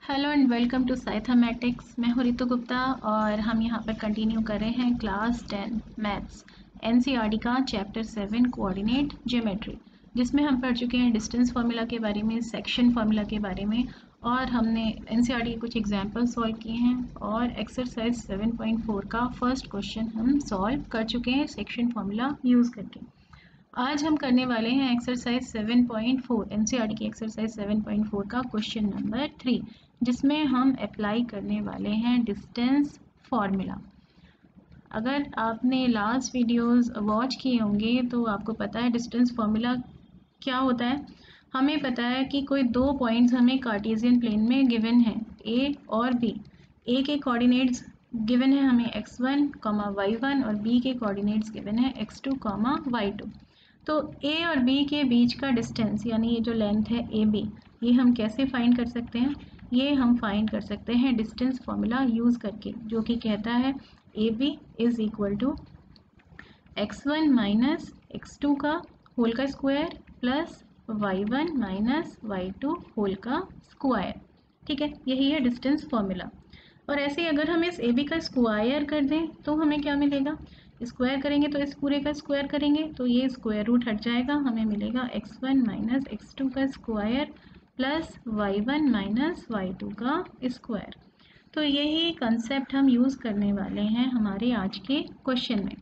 Hello and welcome to साइथमेटिक्स। मैं हूँ रितु गुप्ता और हम यहाँ पर कंटिन्यू कर रहे हैं क्लास 10 मैथ्स एनसीईआरटी का चैप्टर 7 कोऑर्डिनेट ज्योमेट्री, जिसमें हम पढ़ चुके हैं डिस्टेंस फार्मूला के बारे में, सेक्शन फार्मूला के बारे में, और हमने एनसीईआरटी के कुछ एग्जाम्पल सॉल्व किए हैं और एक्सरसाइज 7.4 का फर्स्ट क्वेश्चन हम सॉल्व कर चुके हैं सेक्शन फार्मूला यूज़ करके। आज हम करने वाले हैं एक्सरसाइज 7.4 एनसीईआरटी की एक्सरसाइज 7.4 का क्वेश्चन नंबर 3, जिसमें हम अप्लाई करने वाले हैं डिस्टेंस फार्मूला। अगर आपने लास्ट वीडियोस वॉच किए होंगे तो आपको पता है डिस्टेंस फार्मूला क्या होता है। हमें पता है कि कोई दो पॉइंट्स हमें कार्टेशियन प्लेन में गिवन है, ए और बी। ए के कोऑर्डिनेट्स गिवन है हमें x1, y1 और बी के कोऑर्डिनेट्स गिवन है x2, y2। तो ए और बी के बीच का डिस्टेंस यानी ये जो लेंथ है ए बी, ये हम कैसे फाइंड कर सकते हैं? ये हम फाइंड कर सकते हैं डिस्टेंस फार्मूला यूज़ करके, जो कि कहता है A B is equal to x1 minus x2 का होल का square plus y1 minus y2 whole का स्क्वायर। ठीक है, यही है डिस्टेंस फार्मूला। और ऐसे ही अगर हम इस ए बी का स्क्वायर कर दें तो हमें क्या मिलेगा? स्क्वायर करेंगे तो इस पूरे का स्क्वायर करेंगे तो ये स्क्वायर रूट हट जाएगा, हमें मिलेगा x1 माइनस x2 का square plus y1 minus y2 का स्क्वायर। तो यही कंसेप्ट हम यूज़ करने वाले हैं हमारे आज के क्वेश्चन में।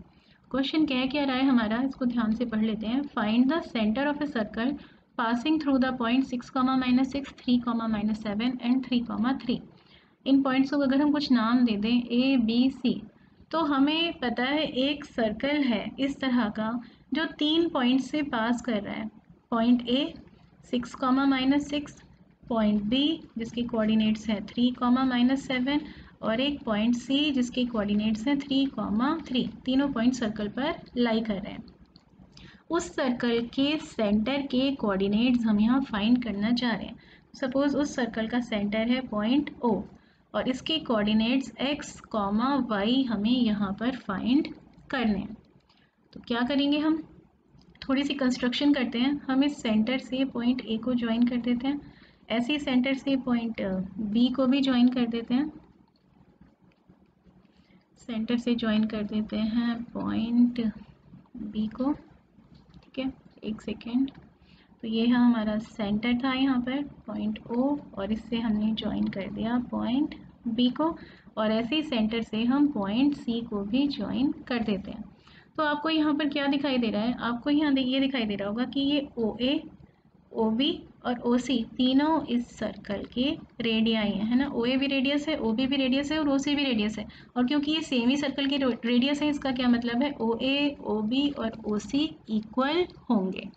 क्वेश्चन क्या रहा है हमारा, इसको ध्यान से पढ़ लेते हैं। Find the centre of a circle passing through the point 6, -6, 3, -7 and 3, 3। In points को अगर हम कुछ नाम दे दें ए बी सी, तो हमें पता है एक सर्कल है इस तरह का जो 3 पॉइंट से पास कर रहा है। पॉइंट ए 6, -6, पॉइंट बी जिसके कोऑर्डिनेट्स हैं 3, -7 और एक पॉइंट सी जिसके कोऑर्डिनेट्स हैं 3, 3। तीनों पॉइंट सर्कल पर लाई कर रहे हैं। उस सर्कल के सेंटर के कोऑर्डिनेट्स हम यहाँ फाइंड करना चाह रहे हैं। सपोज उस सर्कल का सेंटर है पॉइंट ओ और इसके कोऑर्डिनेट्स x, y हमें यहाँ पर फाइंड करने हैं। तो क्या करेंगे, हम थोड़ी सी कंस्ट्रक्शन करते हैं। हम इस सेंटर से पॉइंट ए को ज्वाइन कर देते हैं, ऐसे ही सेंटर से पॉइंट बी को भी ज्वाइन कर देते हैं। सेंटर से ज्वाइन कर देते हैं पॉइंट बी को। ठीक है, एक सेकेंड। तो ये है हमारा सेंटर था यहाँ पर पॉइंट ओ और इससे हमने ज्वाइन कर दिया पॉइंट बी को, और ऐसे ही सेंटर से हम पॉइंट सी को भी ज्वाइन कर देते हैं। तो आपको यहाँ पर क्या दिखाई दे रहा है? आपको यहाँ ये दिखाई दे रहा होगा कि ये ओ ए, ओ बी और ओ सी तीनों इस सर्कल के रेडियाई हैं, है ना। ओ ए भी रेडियस है, ओ बी भी रेडियस है और ओ सी भी रेडियस है। और क्योंकि ये सेम ही सर्कल के रेडियस है, इसका क्या मतलब है? ओ ए, ओ बी और ओ सी इक्वल होंगे।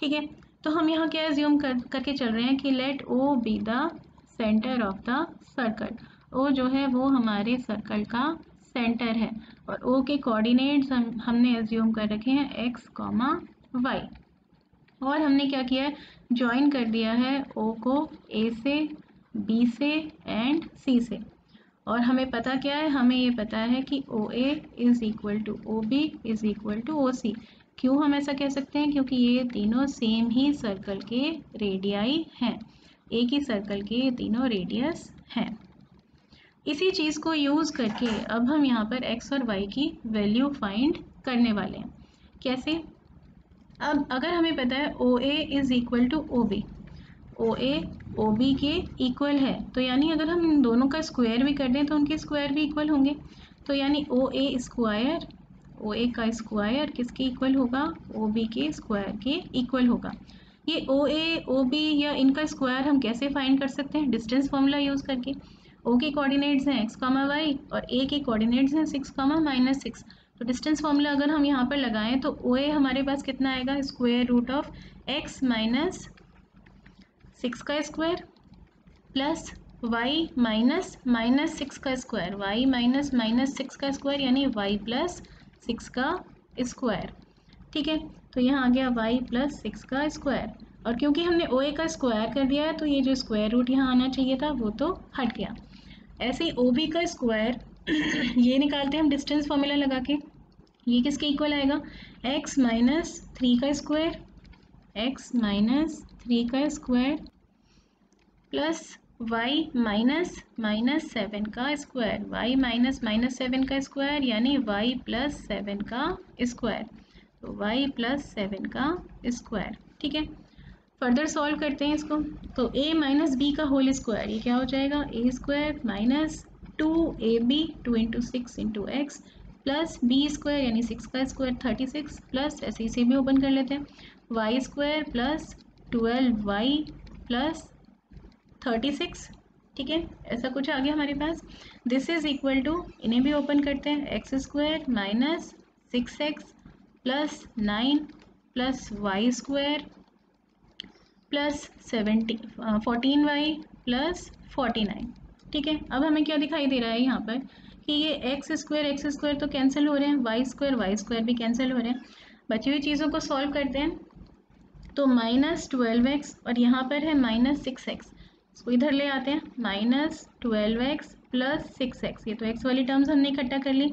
ठीक है, तो हम यहाँ क्या एज्यूम करके चल रहे हैं कि let O B the centre of the circle. O जो है वो हमारे सर्कल का सेंटर है और ओ के कोऑर्डिनेट्स हमने एज्यूम कर रखे हैं x, y। और हमने क्या किया है? ज्वाइन कर दिया है ओ को ए से, बी से एंड सी से। और हमें पता क्या है? हमें ये पता है कि O A is equal to O B is equal to O C. क्यों हम ऐसा कह सकते हैं? क्योंकि ये तीनों सेम ही सर्कल के रेडियाई हैं, एक ही सर्कल के ये तीनों रेडियस हैं। इसी चीज़ को यूज़ करके अब हम यहाँ पर x और y की वैल्यू फाइंड करने वाले हैं। कैसे? अब अगर हमें पता है O A is equal to O B, O A O B के इक्वल है, तो यानी अगर हम इन दोनों का स्क्वायर भी कर दें तो उनके स्क्वायर भी इक्वल होंगे। तो यानी ओ ए स्क्वायर, ओ ए का स्क्वायर किसके इक्वल होगा? ओ बी के स्क्वायर के इक्वल होगा। ये ओ ए ओ बी या इनका स्क्वायर हम कैसे फाइंड कर सकते हैं? डिस्टेंस फार्मूला यूज़ करके। ओ के कोऑर्डिनेट्स हैं x, y और ए के कोऑर्डिनेट्स हैं 6, -6। तो डिस्टेंस फार्मूला अगर हम यहाँ पर लगाएं तो ओ ए हमारे पास कितना आएगा? Square root of x minus 6 का स्क्वायर प्लस y माइनस -6 का स्क्वायर, y माइनस -6 का स्क्वायर यानी y प्लस 6 का स्क्वायर। ठीक है, तो यहाँ आ गया y प्लस 6 का स्क्वायर। और क्योंकि हमने ओ ए का स्क्वायर कर दिया है तो ये जो स्क्वायर रूट यहाँ आना चाहिए था वो तो हट गया। ऐसे ही ओ बी का स्क्वायर ये निकालते हैं हम डिस्टेंस फार्मूला लगा के। ये किसके इक्वल आएगा? x माइनस 3 का स्क्वायर, x माइनस 3 का square plus y minus minus 7 का स्क्वायर, y माइनस माइनस 7 का स्क्वायर यानी y प्लस 7 का स्क्वायर, तो y प्लस 7 का स्क्वायर। ठीक है, फर्दर सॉल्व करते हैं इसको। तो a माइनस बी का होल स्क्वायर, ये क्या हो जाएगा, A square minus 2ab 2 into 6 into X plus B square यानी 6 का स्क्वायर 36 प्लस ऐसे इसे भी ओपन कर लेते हैं Y square plus 12y plus 36। ठीक है, ऐसा कुछ आ गया हमारे पास। दिस इज इक्वल टू, इन्हें भी ओपन करते हैं, x square minus 6x plus 9 plus y square plus 14y plus 49। ठीक है, अब हमें क्या दिखाई दे रहा है यहाँ पर कि ये एक्स स्क्वायर तो कैंसिल हो रहे हैं, वाई स्क्वायर भी कैंसिल हो रहे हैं। बची हुई चीज़ों को सॉल्व करते हैं। तो माइनस 12x और यहाँ पर है माइनस 6x, इसको इधर ले आते हैं, माइनस 12x प्लस 6x, ये तो x वाली टर्म्स हमने इकट्ठा कर ली।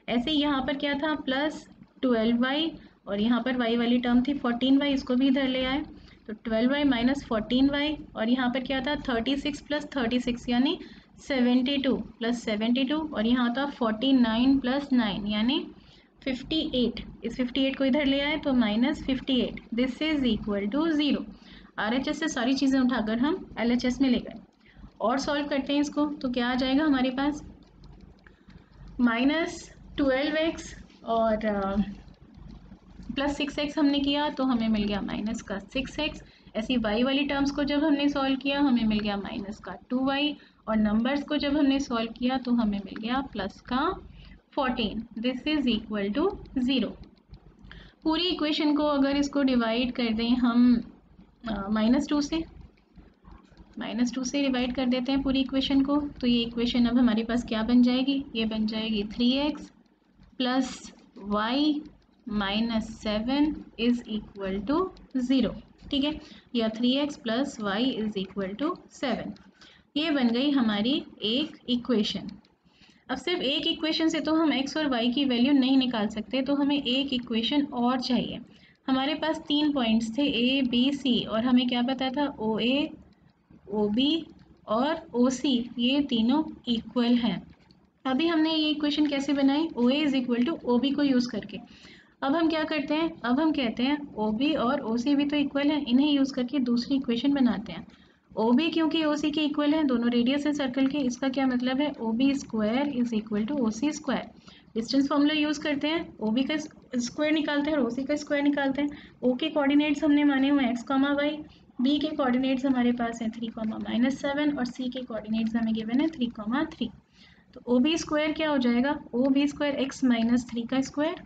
ऐसे ही यहाँ पर क्या था, प्लस 12y और यहाँ पर y वाली टर्म थी 14y, इसको भी इधर ले आए, तो 12y माइनस 14y और यहाँ पर क्या था 36 प्लस 36 यानी 72 प्लस 72 और यहाँ था 49 प्लस 9 यानी 58। इस 58 को इधर ले आए तो minus 58, this is equal to 0। RHS से सारी चीज़ें उठाकर हम LHS में ले गए और सॉल्व करते हैं इसको। तो क्या आ जाएगा हमारे पास, माइनस 12x और प्लस 6x हमने किया तो हमें मिल गया माइनस का 6x। ऐसी y वाली टर्म्स को जब हमने सॉल्व किया हमें मिल गया माइनस का 2y और नंबर्स को जब हमने सॉल्व किया तो हमें मिल गया प्लस का 14, दिस इज इक्वल टू 0। पूरी इक्वेशन को अगर इसको डिवाइड कर दें हम -2 से, -2 से डिवाइड कर देते हैं पूरी इक्वेशन को, तो ये इक्वेशन अब हमारे पास क्या बन जाएगी, ये बन जाएगी 3x plus y minus 7 is equal to 0। ठीक है, या 3x plus y is equal to 7, ये बन गई हमारी एक इक्वेशन। अब सिर्फ एक इक्वेशन से तो हम x और y की वैल्यू नहीं निकाल सकते, तो हमें एक इक्वेशन और चाहिए। हमारे पास 3 पॉइंट्स थे a b c और हमें क्या पता था OA OB और OC ये तीनों इक्वल हैं। अभी हमने ये इक्वेशन कैसे बनाई, OA is equal to OB को यूज़ करके। अब हम क्या करते हैं, अब हम कहते हैं OB और OC भी तो इक्वल हैं, इन्हें यूज़ करके दूसरी इक्वेशन बनाते हैं। OB क्योंकि OC के इक्वल हैं, दोनों रेडियस है सर्कल के, इसका क्या मतलब है OB square is equal to OC square. Distance formula use करते हैं, OB का स्क्वायर निकालते हैं और OC का स्क्वायर निकालते हैं। O के कोऑर्डिनेट्स हमने माने हुए x, y, B के कोऑर्डिनेट्स हमारे पास हैं 3, -7 और C के कोऑर्डिनेट्स हमें गिवन है 3, 3। तो OB स्क्वायर क्या हो जाएगा, OB स्क्वायर x माइनस 3 का square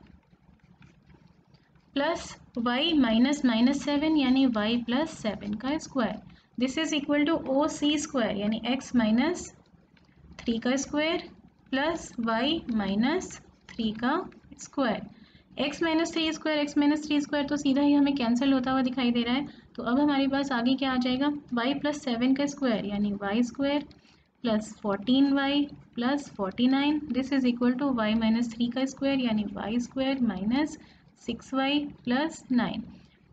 plus y minus minus 7 यानी y प्लस 7 का square, this is equal to OC square यानी x माइनस 3 का स्क्वायर प्लस y माइनस 3 का square. x minus 3 square, x minus 3 square तो सीधा ही हमें cancel होता हुआ दिखाई दे रहा है। तो अब हमारे पास आगे क्या आ जाएगा, y प्लस 7 का स्क्वायर यानी y square plus 14y plus 49, this is equal to y minus 3 का स्क्वायर यानी y square minus 6y plus 9।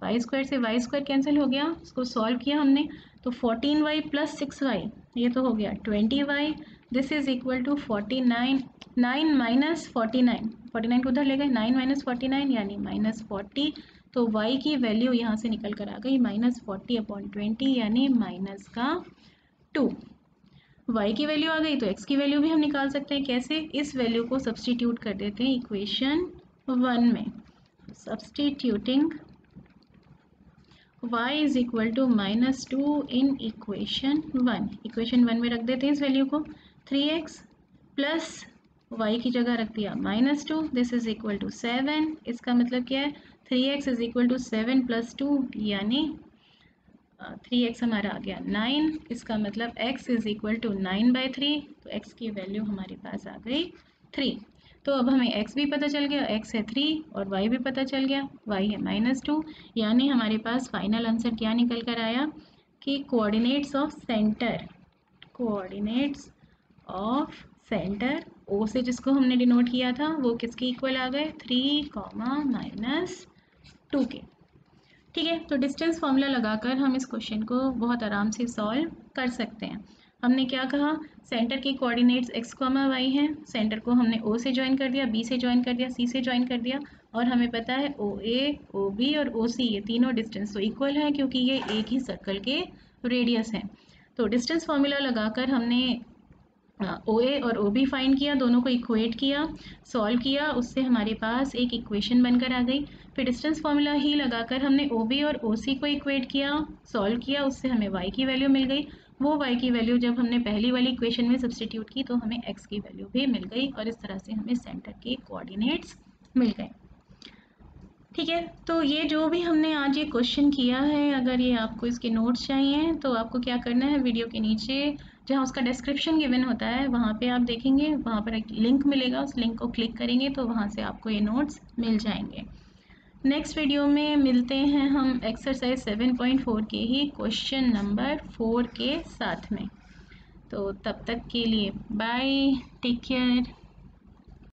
Y square से वाई स्क्वायर कैंसिल हो गया, इसको सॉल्व किया हमने तो 14y प्लस 6y ये तो हो गया 20y, this is equal to 49, 9 minus 49, 49 को उधर ले गए, 9 माइनस 49 यानी माइनस 40। तो y की वैल्यू यहाँ से निकल कर आ गई -40/20 यानी माइनस का 2। y की वैल्यू आ गई तो x की वैल्यू भी हम निकाल सकते हैं। कैसे, इस वैल्यू को सब्सटीट्यूट कर देते हैं इक्वेशन 1 में, substituting y is equal to -2 in equation 1। Equation 1 में रख देते हैं इस वैल्यू को, 3x प्लस y की जगह रख दिया -2, दिस इज इक्वल टू 7। इसका मतलब क्या है, 3x is equal to 7 plus 2 यानी 3x हमारा आ गया 9, इसका मतलब x इज इक्वल टू 9/3, तो x की वैल्यू हमारे पास आ गई 3। तो अब हमें x भी पता चल गया, x है 3 और y भी पता चल गया, y है -2, यानी हमारे पास फाइनल आंसर क्या निकल कर आया कि coordinates of centre, coordinates of centre O से जिसको हमने डिनोट किया था वो किसके इक्वल आ गए, 3, -2 के। ठीक है, तो डिस्टेंस फॉर्मूला लगाकर हम इस क्वेश्चन को बहुत आराम से सॉल्व कर सकते हैं। हमने क्या कहा, सेंटर के कोऑर्डिनेट्स x, y हैं, सेंटर को हमने O से ज्वाइन कर दिया, B से ज्वाइन कर दिया, C से ज्वाइन कर दिया, और हमें पता है OA, OB और OC ये तीनों डिस्टेंस तो इक्वल हैं क्योंकि ये एक ही सर्कल के रेडियस हैं। तो डिस्टेंस फॉर्मूला लगाकर हमने OA और OB फाइंड किया, दोनों को इक्वेट किया, सॉल्व किया, उससे हमारे पास एक इक्वेशन बनकर आ गई। फिर डिस्टेंस फार्मूला ही लगाकर हमने OB और OC को इक्वेट किया, सॉल्व किया, उससे हमें y की वैल्यू मिल गई। वो y की वैल्यू जब हमने पहली वाली इक्वेशन में सब्सटीट्यूट की तो हमें x की वैल्यू भी मिल गई, और इस तरह से हमें सेंटर के कोऑर्डिनेट्स मिल गए। ठीक है, तो ये जो भी हमने आज ये क्वेश्चन किया है, अगर ये आपको इसके नोट्स चाहिए तो आपको क्या करना है, वीडियो के नीचे जहाँ उसका डिस्क्रिप्शन गिवन होता है वहाँ पे आप देखेंगे, वहाँ पर एक लिंक मिलेगा, उस लिंक को क्लिक करेंगे तो वहाँ से आपको ये नोट्स मिल जाएंगे। नेक्स्ट वीडियो में मिलते हैं हम एक्सरसाइज 7.4 के ही क्वेश्चन नंबर 4 के साथ में। तो तब तक के लिए बाय, टेक केयर।